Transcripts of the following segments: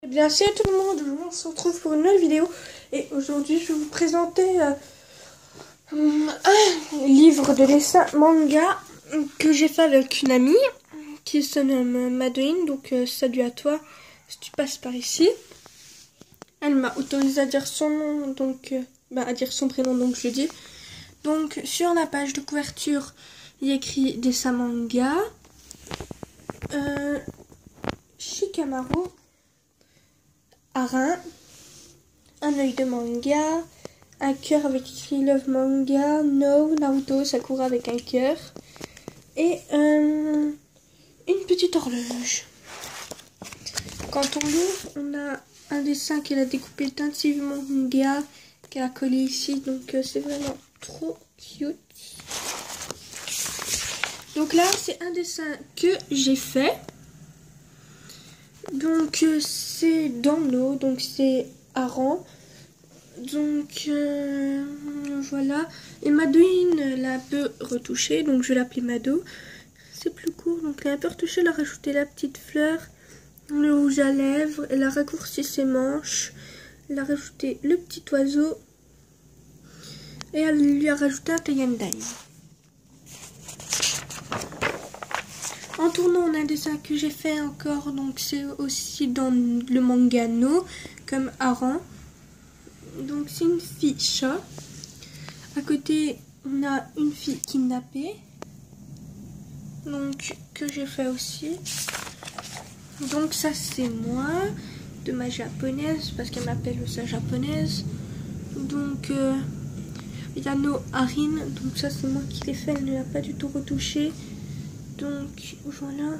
Eh bien, salut tout le monde, on se retrouve pour une nouvelle vidéo et aujourd'hui je vais vous présenter un livre de dessin manga que j'ai fait avec une amie qui se nomme Madeline, donc salut à toi si tu passes par ici. Elle m'a autorisé à dire son nom, donc à dire son prénom, donc je dis. Donc sur la page de couverture, il y a écrit dessin manga, Shikamaru, Arin, un œil de manga, un cœur avec écrit Love Manga, No, Naruto, Sakura avec un cœur, et une petite horloge. Quand on l'ouvre, on a un dessin qu'elle a découpé tentativement manga, qu'elle a collé ici, donc c'est vraiment trop cute. Donc là, c'est un dessin que j'ai fait. Donc c'est dans l'eau, donc c'est Aran. Donc voilà. Et Madeline l'a un peu retouché, donc je vais l'appeler Mado. C'est plus court, donc elle a un peu retouché, elle a rajouté la petite fleur, le rouge à lèvres, elle a raccourci ses manches, elle a rajouté le petit oiseau et elle lui a rajouté un tie and dye. En tournant, on a un dessin que j'ai fait encore, donc c'est aussi dans le manga No, comme Aran. Donc c'est une fille chat. À côté, on a une fille kidnappée, donc que j'ai fait aussi. Donc ça c'est moi, de ma japonaise, parce qu'elle m'appelle sa japonaise. Donc Yano Arin, donc ça c'est moi qui l'ai fait, elle ne l'a pas du tout retouché. Donc voilà.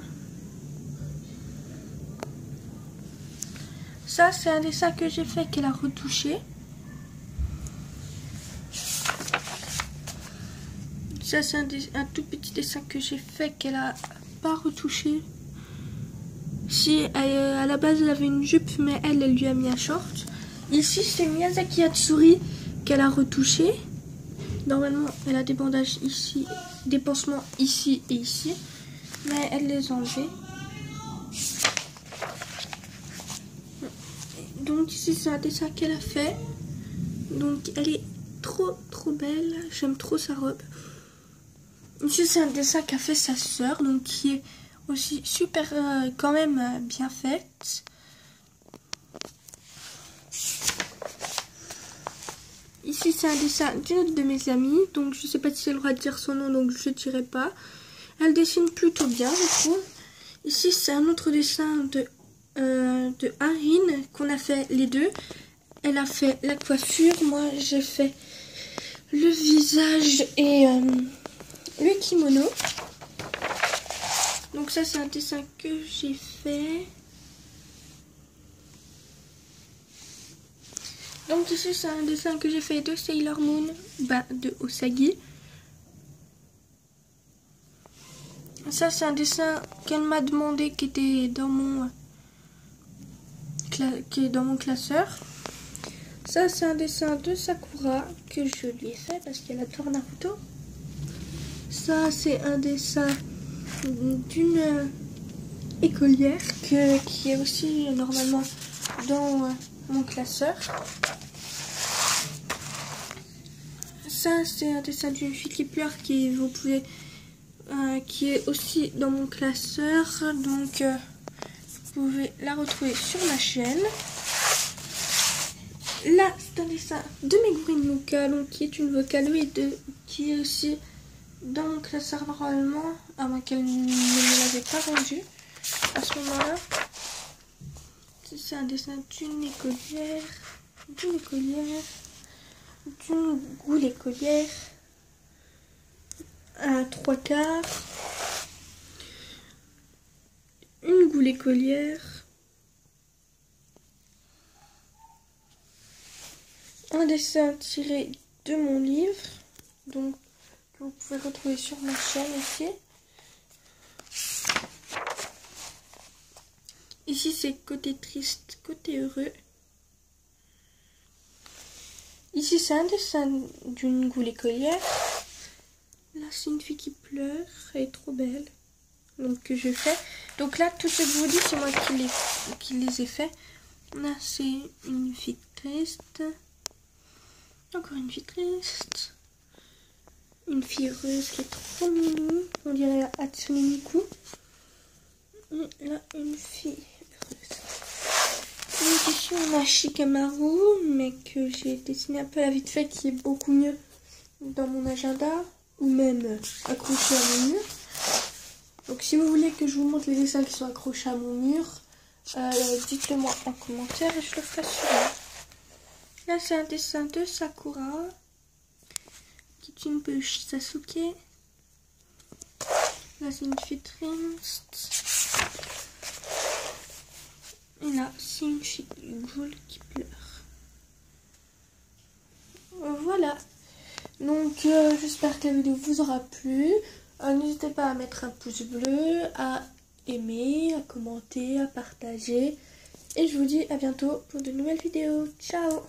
Ça c'est un dessin que j'ai fait qu'elle a retouché. Ça c'est un tout petit dessin que j'ai fait qu'elle a pas retouché. Si à la base elle avait une jupe, mais elle lui a mis un short. Ici c'est Miyazaki Hatsuri qu'elle a retouché. Normalement elle a des bandages ici, des pansements ici et ici, mais elle les a enlevés. Donc ici c'est un dessin qu'elle a fait. Donc elle est trop belle, j'aime trop sa robe. Ici c'est un dessin qu'a fait sa sœur, donc qui est aussi super quand même bien faite. Ici c'est un dessin d'une autre de mes amies, donc je sais pas si j'ai le droit de dire son nom, donc je dirai pas. Elle dessine plutôt bien, je trouve. Ici c'est un autre dessin de Arin qu'on a fait les deux. Elle a fait la coiffure, moi j'ai fait le visage et le kimono. Donc ça c'est un dessin que j'ai fait. Donc ici c'est un dessin que j'ai fait de Sailor Moon, de Osagi. Ça c'est un dessin qu'elle m'a demandé qui était dans mon classeur. Ça c'est un dessin de Sakura que je lui ai fait parce qu'elle adore Naruto. Ça c'est un dessin d'une écolière qui est aussi normalement dans mon classeur. Ça c'est un dessin d'une fille qui pleure qui est aussi dans mon classeur, donc vous pouvez la retrouver sur ma chaîne. Là c'est un dessin de Meguri Muka, donc qui est une vocaloïde qui est aussi dans mon classeur normalement, à moins qu'elle ne me l'avait pas rendu à ce moment-là. C'est un dessin d'une écolière, d'une goule écolière, à 3/4, une goule écolière, un dessin tiré de mon livre, donc que vous pouvez retrouver sur ma chaîne ici. Ici c'est côté triste, côté heureux. Ici c'est un dessin d'une goule écolière. Là c'est une fille qui pleure, elle est trop belle. Donc que je fais. Donc là tout ce que je vous dis c'est moi qui les ai fait. Là, c'est une fille triste. Encore une fille triste. Une fille heureuse qui est trop mignonne. On dirait Hatsune Miku. Et là, une fille heureuse. Donc ici, on a Shikamaru, mais que j'ai dessiné un peu à la vite fait, qui est beaucoup mieux dans mon agenda, ou même accroché à mon mur. Donc si vous voulez que je vous montre les dessins qui sont accrochés à mon mur, dites-le moi en commentaire et je le ferai sûrement. Là, c'est un dessin de Sakura, qui est une peluche Sasuke. Là, c'est une fille triste. Et là, c'est une fille Ghoul qui pleure. Voilà. Donc, j'espère que la vidéo vous aura plu. N'hésitez pas à mettre un pouce bleu, à aimer, à commenter, à partager. Et je vous dis à bientôt pour de nouvelles vidéos. Ciao!